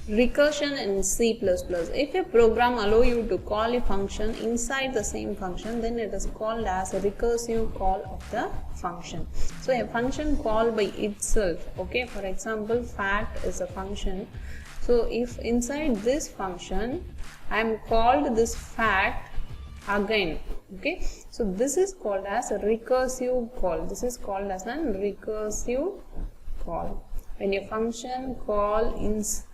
Recursion in C++. If a program allows you to call a function inside the same function, then it is called as a recursive call of the function. So a function call by itself, okay, for example, fact is a function. So if inside this function I am called this fact again, okay, so this is called as a recursive call. This is called as a recursive call. When a function call inside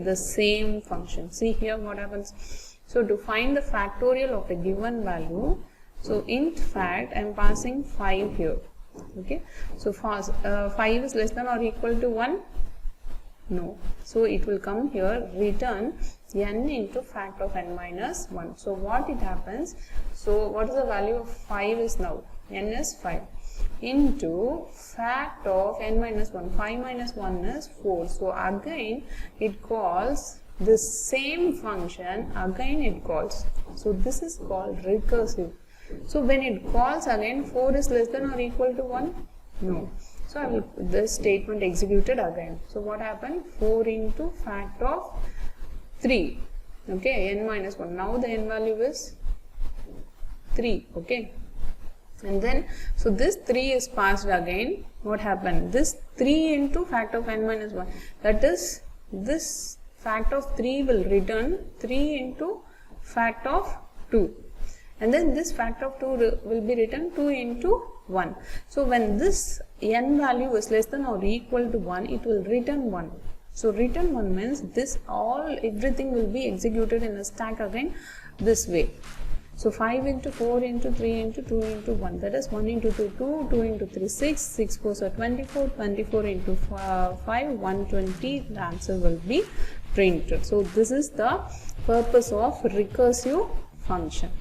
the same function. See here what happens. So to find the factorial of a given value, so int fact I am passing 5 here, okay. So 5 is less than or equal to 1? No. So it will come here, return n into fact of n minus 1. So what it happens, so what is the value of 5 is now? N is 5 into fact of n minus 1. 5 minus 1 is 4. So again it calls the same function, again it calls. So this is called recursive. So when it calls again, 4 is less than or equal to 1? No. So I will this statement executed again. So what happened? 4 into fact of 3, okay, n minus 1. Now the n value is 3, okay. And then, so this 3 is passed again. What happened? This 3 into fact of n minus 1. That is, this fact of 3 will return 3 into fact of 2. And then this fact of 2 will be written 2 into 1. So when this n value is less than or equal to 1, it will return 1. So return 1 means this everything will be executed in a stack again this way. So 5 into 4 into 3 into 2 into 1, that is 1 into 2, 2, 2 into 3, 6, 6 4 are 24, 24 into 5, 120, the answer will be printed. So this is the purpose of recursive function.